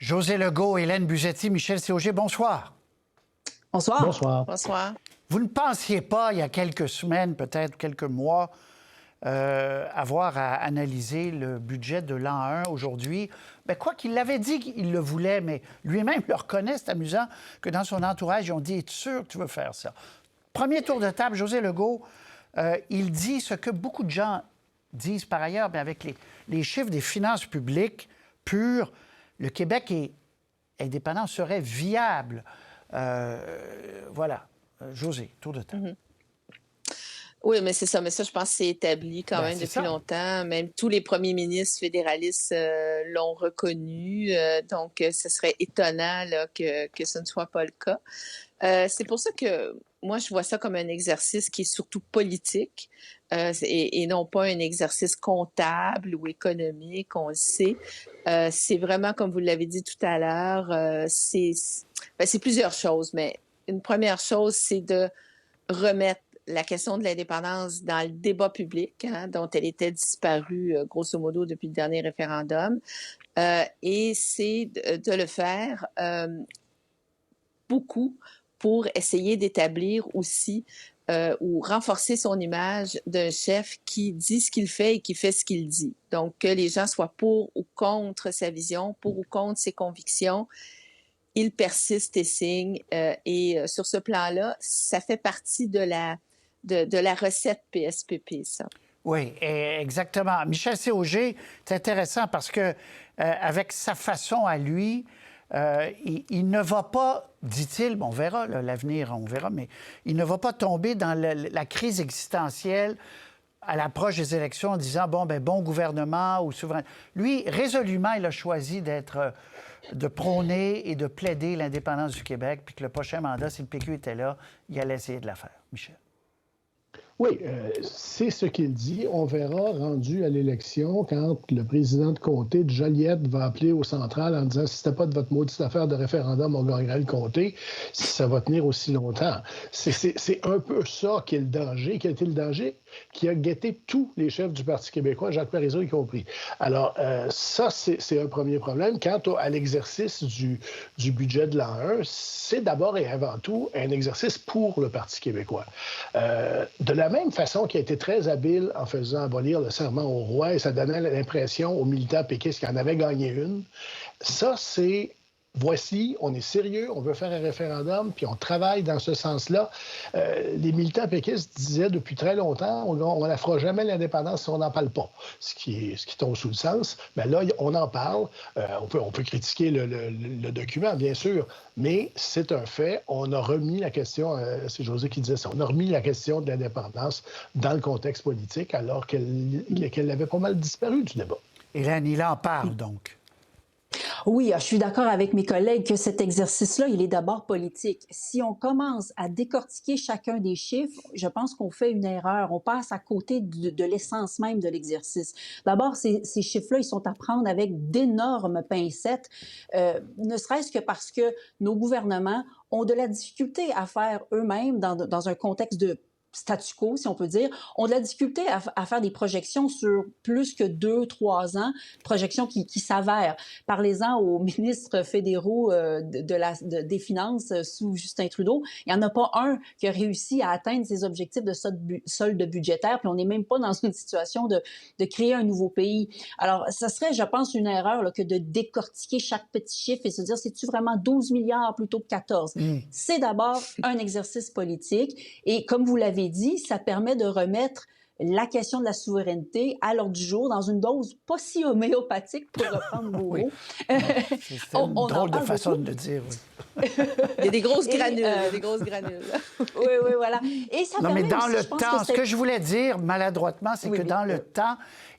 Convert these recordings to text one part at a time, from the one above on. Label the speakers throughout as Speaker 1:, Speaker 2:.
Speaker 1: José Legault, Hélène Buzzetti, Michel Séauger, bonsoir.
Speaker 2: Bonsoir.
Speaker 3: Bonsoir.
Speaker 2: Bonsoir.
Speaker 1: Vous ne pensiez pas, il y a quelques semaines, peut-être quelques mois, avoir à analyser le budget de l'an 1 aujourd'hui. Bien, quoi qu'il l'avait dit qu'il le voulait, mais lui-même le reconnaît, c'est amusant, que dans son entourage, ils ont dit « Es-tu sûr que tu veux faire ça? » Premier tour de table, José Legault, il dit ce que beaucoup de gens disent par ailleurs, bien, avec les chiffres des finances publiques pures, le Québec indépendant serait viable. Voilà. José, tour de table.
Speaker 2: Oui, mais c'est ça. Mais ça, je pense que c'est établi quand même depuis longtemps. Même tous les premiers ministres fédéralistes l'ont reconnu. Donc, ce serait étonnant là, que ce ne soit pas le cas. C'est pour ça que moi, je vois ça comme un exercice qui est surtout politique et non pas un exercice comptable ou économique, on le sait. C'est vraiment, comme vous l'avez dit tout à l'heure, c'est plusieurs choses, mais une première chose, c'est de remettre la question de l'indépendance dans le débat public, dont elle était disparue, grosso modo, depuis le dernier référendum. Et c'est de le faire beaucoup pour essayer d'établir aussi ou renforcer son image d'un chef qui dit ce qu'il fait et qui fait ce qu'il dit. Donc, que les gens soient pour ou contre sa vision, pour ou contre ses convictions, il persiste et signe. Et sur ce plan-là, ça fait partie de la recette PSPP, ça.
Speaker 1: Oui, exactement. Michel Séauger, c'est intéressant parce que avec sa façon à lui, il ne va pas, dit-il, on verra l'avenir, on verra, mais il ne va pas tomber dans la crise existentielle à l'approche des élections en disant, bon gouvernement ou souverain. Lui, résolument, il a choisi de prôner et de plaider l'indépendance du Québec, puis que le prochain mandat, si le PQ était là, il allait essayer de la faire. Michel.
Speaker 3: Oui, c'est ce qu'il dit. On verra rendu à l'élection quand le président de comté de Joliette va appeler au central en disant « Si c'était pas de votre maudite affaire de référendum, on gagnerait le comté. » Si ça va tenir aussi longtemps. C'est un peu ça qui est le danger, qui a été le danger, qui a guetté tous les chefs du Parti québécois, Jacques Parizeau y compris. Alors, ça, c'est un premier problème. Quant à l'exercice du budget de l'an 1, c'est d'abord et avant tout un exercice pour le Parti québécois. De la même façon qu'il a été très habile en faisant abolir le serment au roi, et ça donnait l'impression aux militants péquistes qu'il en avait gagné une, ça, c'est... Voici, on est sérieux, on veut faire un référendum, puis on travaille dans ce sens-là. Les militants péquistes disaient depuis très longtemps, on ne la fera jamais l'indépendance si on n'en parle pas. Ce qui tombe sous le sens. Mais là, on en parle. On peut critiquer le document, bien sûr, mais c'est un fait. On a remis la question, c'est José qui disait ça, on a remis la question de l'indépendance dans le contexte politique alors qu'elle avait pas mal disparu du débat.
Speaker 1: Hélène, il en parle donc.
Speaker 4: Oui, je suis d'accord avec mes collègues que cet exercice-là, il est d'abord politique. Si on commence à décortiquer chacun des chiffres, je pense qu'on fait une erreur. On passe à côté de l'essence même de l'exercice. D'abord, ces chiffres-là, ils sont à prendre avec d'énormes pincettes, ne serait-ce que parce que nos gouvernements ont de la difficulté à faire eux-mêmes dans un contexte de statu quo, si on peut dire, ont de la difficulté à faire des projections sur plus que 2-3 ans, projections qui s'avèrent. Parlez-en aux ministres fédéraux des Finances sous Justin Trudeau. Il n'y en a pas un qui a réussi à atteindre ses objectifs de solde budgétaire, puis on n'est même pas dans une situation de créer un nouveau pays. Alors, ça serait, je pense, une erreur là, que de décortiquer chaque petit chiffre et se dire, c'est-tu vraiment 12 milliards plutôt que 14? C'est d'abord un exercice politique et comme vous l'avez dit, ça permet de remettre la question de la souveraineté à l'ordre du jour dans une dose pas si homéopathique, pour reprendre vos mots.
Speaker 1: C'est une drôle de façon de le dire. Oui.
Speaker 2: Il y a des grosses granules.
Speaker 4: Oui, voilà. Et ça
Speaker 1: non, mais dans
Speaker 4: aussi,
Speaker 1: le temps, ce que je voulais dire maladroitement, c'est que dans le temps,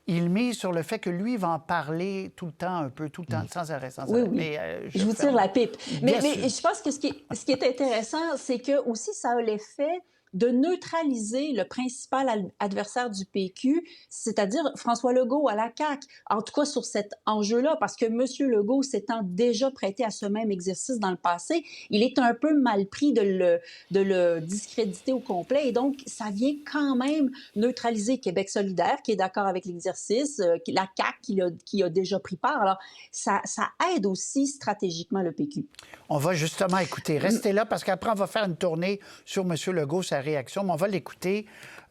Speaker 1: il mise sur le fait que lui va en parler tout le temps, sans arrêt.
Speaker 4: Oui. Mais, je vous tire la pipe. Mais je pense que ce qui est intéressant, c'est que aussi ça a l'effet de neutraliser le principal adversaire du PQ, c'est-à-dire François Legault à la CAQ, en tout cas sur cet enjeu-là, parce que M. Legault s'étant déjà prêté à ce même exercice dans le passé, il est un peu mal pris de le discréditer au complet, et donc ça vient quand même neutraliser Québec solidaire, qui est d'accord avec l'exercice, la CAQ qui a déjà pris part. Alors, ça aide aussi stratégiquement le PQ.
Speaker 1: On va justement écouter. Restez là, parce qu'après, on va faire une tournée sur M. Legault, sa réaction, mais on va l'écouter.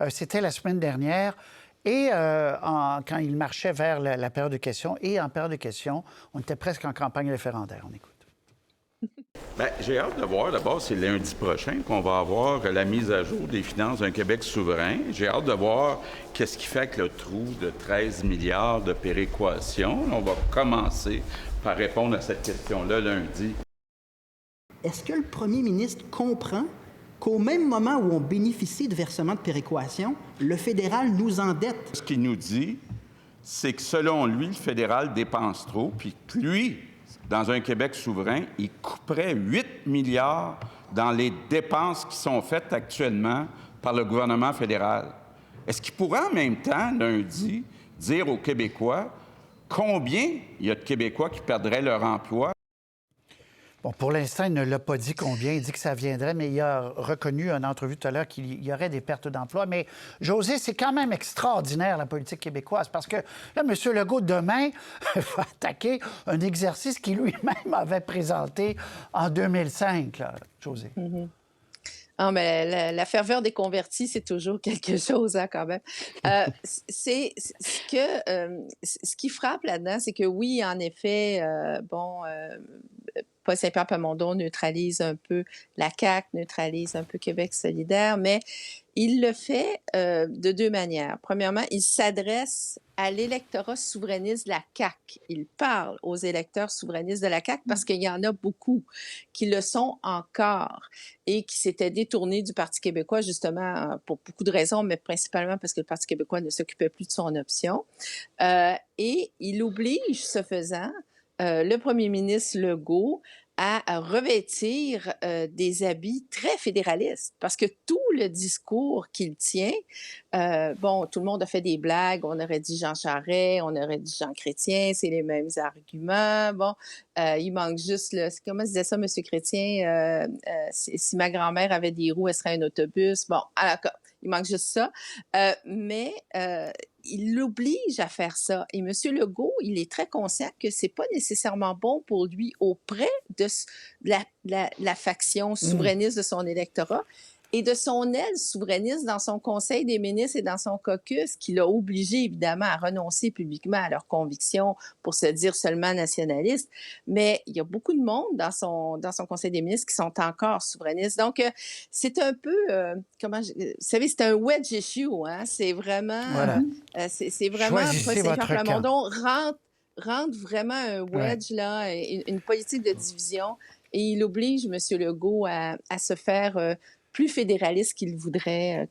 Speaker 1: C'était la semaine dernière, et quand il marchait vers la période de questions, et en période de questions, on était presque en campagne référendaire. On écoute.
Speaker 5: Bien, j'ai hâte de voir. D'abord, c'est lundi prochain qu'on va avoir la mise à jour des finances d'un Québec souverain. J'ai hâte de voir qu'est-ce qui fait avec le trou de 13 milliards de péréquation. On va commencer par répondre à cette question-là lundi.
Speaker 6: Est-ce que le premier ministre comprend qu'au même moment où on bénéficie de versements de péréquation, le fédéral nous endette?
Speaker 5: Ce qu'il nous dit, c'est que selon lui, le fédéral dépense trop, puis que lui, dans un Québec souverain, il couperait 8 milliards dans les dépenses qui sont faites actuellement par le gouvernement fédéral. Est-ce qu'il pourrait en même temps, lundi, dire aux Québécois combien il y a de Québécois qui perdraient leur emploi?
Speaker 1: Bon, pour l'instant, il ne l'a pas dit combien. Il dit que ça viendrait, mais il a reconnu en entrevue tout à l'heure qu'il y aurait des pertes d'emploi. Mais, José, c'est quand même extraordinaire, la politique québécoise, parce que là, M. Legault, demain, va attaquer un exercice qu'il lui-même avait présenté en 2005, là, José.
Speaker 2: Mm-hmm. Ah, mais la ferveur des convertis, c'est toujours quelque chose, hein, quand même. Ce qui frappe là-dedans, c'est que oui, en effet, Paul Saint-Pierre Plamondon neutralise un peu la CAQ, neutralise un peu Québec solidaire, mais il le fait de deux manières. Premièrement, il s'adresse à l'électorat souverainiste de la CAQ. Il parle aux électeurs souverainistes de la CAQ parce qu'il y en a beaucoup qui le sont encore et qui s'étaient détournés du Parti québécois, justement, pour beaucoup de raisons, mais principalement parce que le Parti québécois ne s'occupait plus de son option. Et il oblige, ce faisant, le premier ministre Legault à revêtir des habits très fédéralistes, parce que tout le discours qu'il tient, tout le monde a fait des blagues, on aurait dit Jean Charest, on aurait dit Jean Chrétien, c'est les mêmes arguments, il manque juste, comment disait ça, M. Chrétien, si ma grand-mère avait des roues, elle serait un autobus, il manque juste ça, mais il l'oblige à faire ça. Et M. Legault, il est très conscient que c'est pas nécessairement bon pour lui auprès de la faction souverainiste de son électorat et de son aile souverainiste dans son conseil des ministres et dans son caucus, qui l'a obligé, évidemment, à renoncer publiquement à leurs convictions pour se dire seulement nationaliste. Mais il y a beaucoup de monde dans son conseil des ministres qui sont encore souverainistes. Donc, c'est un peu, vous savez, c'est un wedge issue, hein? C'est vraiment,
Speaker 1: voilà.
Speaker 2: C'est vraiment, Paul Saint-Pierre Plamondon rentre vraiment un wedge, là, une politique de division, et il oblige M. Legault à se faire plus fédéraliste qu'il voudrait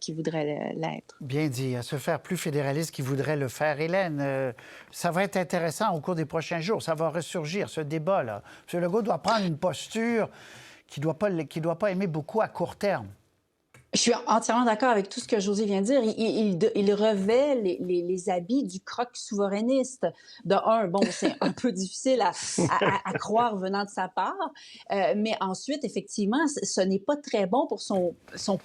Speaker 2: l'être.
Speaker 1: Bien dit, à se faire plus fédéraliste qu'il voudrait le faire. Hélène, ça va être intéressant au cours des prochains jours. Ça va ressurgir, ce débat-là. M. Legault doit prendre une posture qu'il ne doit pas aimer beaucoup à court terme.
Speaker 4: Je suis entièrement d'accord avec tout ce que José vient de dire. Il revêt les habits du croc souverainiste. De un, c'est un peu difficile à croire venant de sa part, mais ensuite, effectivement, ce n'est pas très bon pour son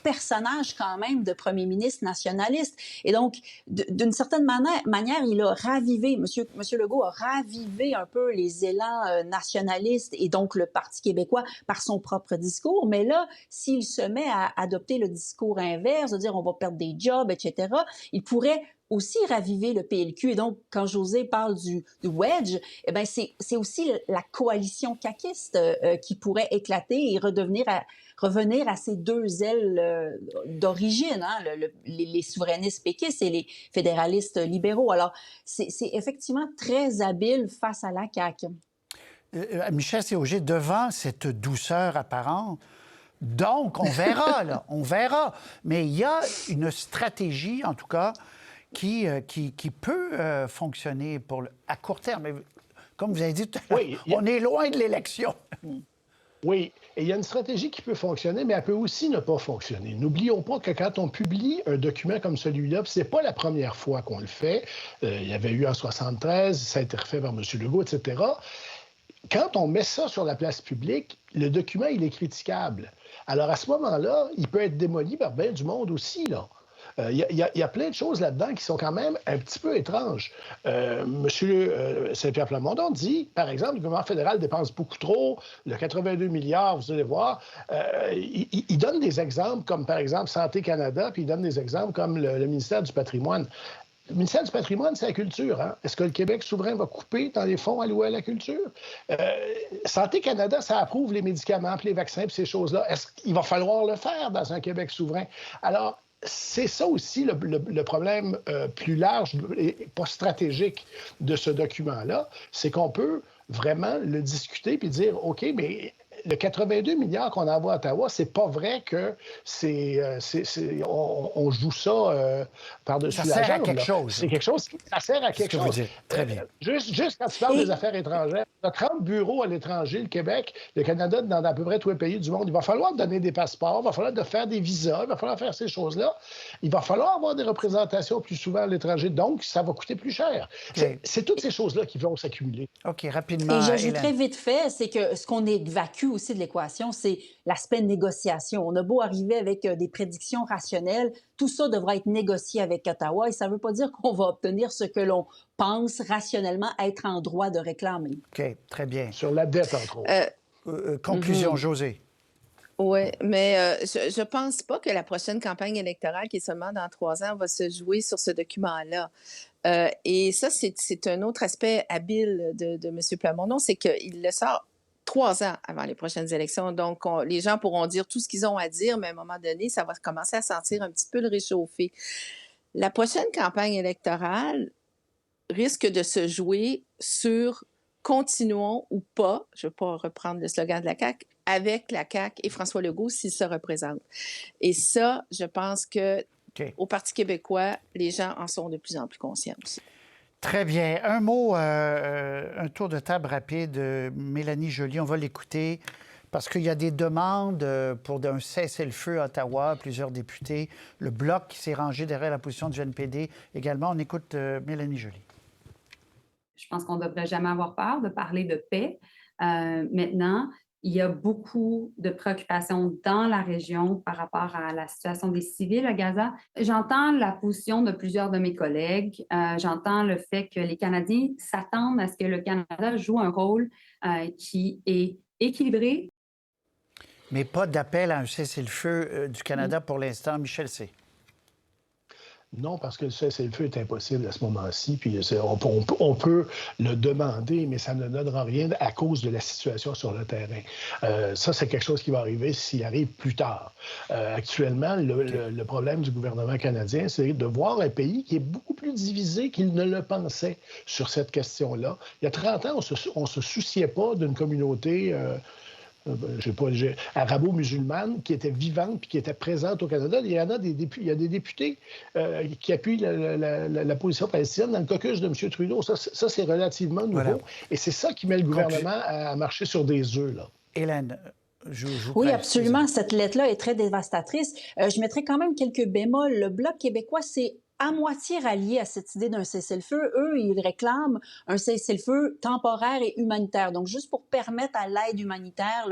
Speaker 4: personnage quand même de premier ministre nationaliste. Et donc, d'une certaine manière, il a ravivé, Monsieur Legault a ravivé un peu les élans nationalistes et donc le Parti québécois par son propre discours. Mais là, s'il se met à adopter le discours inverse, de dire on va perdre des jobs, etc., il pourrait aussi raviver le PLQ. Et donc, quand José parle du wedge, c'est aussi la coalition caquiste qui pourrait éclater et revenir à ces deux ailes d'origine, hein, les souverainistes péquistes et les fédéralistes libéraux. Alors, c'est effectivement très habile face à la CAQ.
Speaker 1: Michel Séauger, devant cette douceur apparente, donc, on verra, là, on verra. Mais il y a une stratégie, en tout cas, qui peut fonctionner à court terme. Mais, comme vous avez dit tout à l'heure, on est loin de l'élection.
Speaker 3: Oui, et il y a une stratégie qui peut fonctionner, mais elle peut aussi ne pas fonctionner. N'oublions pas que quand on publie un document comme celui-là, ce n'est pas la première fois qu'on le fait. Il y avait eu en 1973, ça a été refait par M. Legault, etc. Quand on met ça sur la place publique, le document, il est critiquable. Alors, à ce moment-là, il peut être démoli par bien du monde aussi, là. Il y a plein de choses là-dedans qui sont quand même un petit peu étranges. Monsieur Saint-Pierre Plamondon dit, par exemple, le gouvernement fédéral dépense beaucoup trop, le 82 milliards, vous allez voir. Il donne des exemples comme, par exemple, Santé Canada, puis il donne des exemples comme le ministère du patrimoine. Le ministère du patrimoine, c'est la culture. Hein? Est-ce que le Québec souverain va couper dans les fonds alloués à la culture? Santé Canada, ça approuve les médicaments, puis les vaccins, puis ces choses-là. Est-ce qu'il va falloir le faire dans un Québec souverain? Alors, c'est ça aussi le problème plus large et pas stratégique de ce document-là, c'est qu'on peut vraiment le discuter puis dire, OK, mais le 82 milliards qu'on envoie à Ottawa, c'est pas vrai que on joue ça par-dessus la jambe.
Speaker 1: Ça sert à quelque chose.
Speaker 3: C'est quelque chose, ça sert à quelque chose.
Speaker 1: Très bien.
Speaker 3: Juste quand tu parles des affaires étrangères, il y a 30 bureaux à l'étranger, le Québec, le Canada, dans à peu près tous les pays du monde. Il va falloir donner des passeports, il va falloir faire des visas, il va falloir faire ces choses-là. Il va falloir avoir des représentations plus souvent à l'étranger, donc ça va coûter plus cher. Okay. C'est toutes ces choses-là qui vont s'accumuler.
Speaker 1: OK, rapidement.
Speaker 4: Et j'ajouterais vite fait, c'est que ce qu'on évacue aussi de l'équation, c'est l'aspect négociation. On a beau arriver avec des prédictions rationnelles, tout ça devra être négocié avec Ottawa et ça ne veut pas dire qu'on va obtenir ce que l'on pense rationnellement être en droit de réclamer.
Speaker 1: OK, très bien.
Speaker 3: Sur la dette, entre autres.
Speaker 1: Conclusion, Josée.
Speaker 2: Oui, mais je ne pense pas que la prochaine campagne électorale, qui est seulement dans 3 ans, va se jouer sur ce document-là. Et ça, c'est un autre aspect habile de M. Plamondon, c'est qu'il le sort 3 ans avant les prochaines élections. Donc, les gens pourront dire tout ce qu'ils ont à dire, mais à un moment donné, ça va commencer à sentir un petit peu le réchauffer. La prochaine campagne électorale risque de se jouer sur continuons ou pas, je ne vais pas reprendre le slogan de la CAQ, avec la CAQ et François Legault s'il se représente. Et ça, je pense que au Parti québécois, les gens en sont de plus en plus conscients aussi.
Speaker 1: Très bien. Un mot, un tour de table rapide. Mélanie Joly, on va l'écouter parce qu'il y a des demandes pour un cessez-le-feu à Ottawa, plusieurs députés. Le Bloc qui s'est rangé derrière la position du NPD également. On écoute Mélanie Joly.
Speaker 7: Je pense qu'on ne devrait jamais avoir peur de parler de paix. Maintenant, il y a beaucoup de préoccupations dans la région par rapport à la situation des civils à Gaza. J'entends la position de plusieurs de mes collègues. J'entends le fait que les Canadiens s'attendent à ce que le Canada joue un rôle qui est équilibré.
Speaker 1: Mais pas d'appel à un cessez-le-feu du Canada pour l'instant. Michel C.
Speaker 3: Non, parce que le cessez-le-feu est impossible à ce moment-ci. Puis on peut le demander, mais ça ne donnera rien à cause de la situation sur le terrain. Ça, c'est quelque chose qui va arriver s'il arrive plus tard. Actuellement, le problème du gouvernement canadien, c'est de voir un pays qui est beaucoup plus divisé qu'il ne le pensait sur cette question-là. Il y a 30 ans, on ne se souciait pas d'une communauté... arabo-musulmane qui était vivante puis qui était présente au Canada. Il y a des députés qui appuient la position palestinienne dans le caucus de M. Trudeau. Ça c'est relativement nouveau. Voilà. Et c'est ça qui met le gouvernement à marcher sur des œufs, là.
Speaker 1: Hélène,
Speaker 4: oui, absolument. Cette lettre-là est très dévastatrice. Je mettrais quand même quelques bémols. Le Bloc québécois, c'est à moitié ralliés à cette idée d'un cessez-le-feu. Eux, ils réclament un cessez-le-feu temporaire et humanitaire. Donc, juste pour permettre à l'aide humanitaire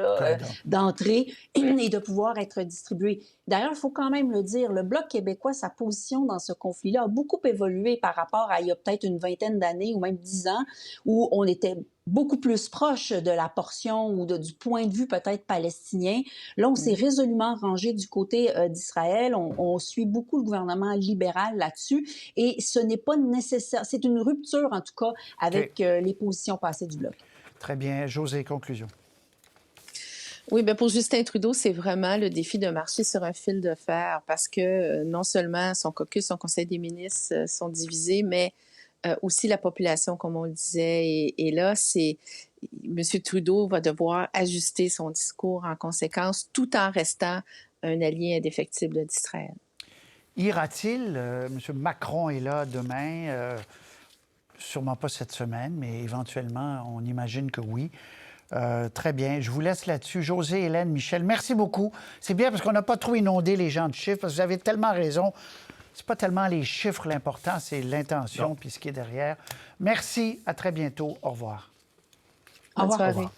Speaker 4: d'entrer et de pouvoir être distribuée. D'ailleurs, il faut quand même le dire, le Bloc québécois, sa position dans ce conflit-là a beaucoup évolué par rapport à il y a peut-être une vingtaine d'années ou même 10 ans, où on était beaucoup plus proche de la portion ou du point de vue peut-être palestinien. Là, on s'est résolument rangé du côté d'Israël. On suit beaucoup le gouvernement libéral là-dessus et ce n'est pas nécessaire. C'est une rupture, en tout cas, avec les positions passées du Bloc.
Speaker 1: Très bien. Josée, conclusion.
Speaker 2: Oui, bien pour Justin Trudeau, c'est vraiment le défi de marcher sur un fil de fer parce que non seulement son caucus, son conseil des ministres sont divisés, mais aussi la population, comme on le disait. Et là, M. Trudeau va devoir ajuster son discours en conséquence tout en restant un allié indéfectible d'Israël.
Speaker 1: Ira-t-il? M. Macron est là demain, sûrement pas cette semaine, mais éventuellement, on imagine que oui. Très bien. Je vous laisse là-dessus. Josée, Hélène, Michel, merci beaucoup. C'est bien parce qu'on n'a pas trop inondé les gens de chiffres, parce que vous avez tellement raison. C'est pas tellement les chiffres l'important, c'est l'intention puis ce qui est derrière. Merci. À très bientôt. Au revoir.
Speaker 2: Au revoir.
Speaker 1: Au revoir.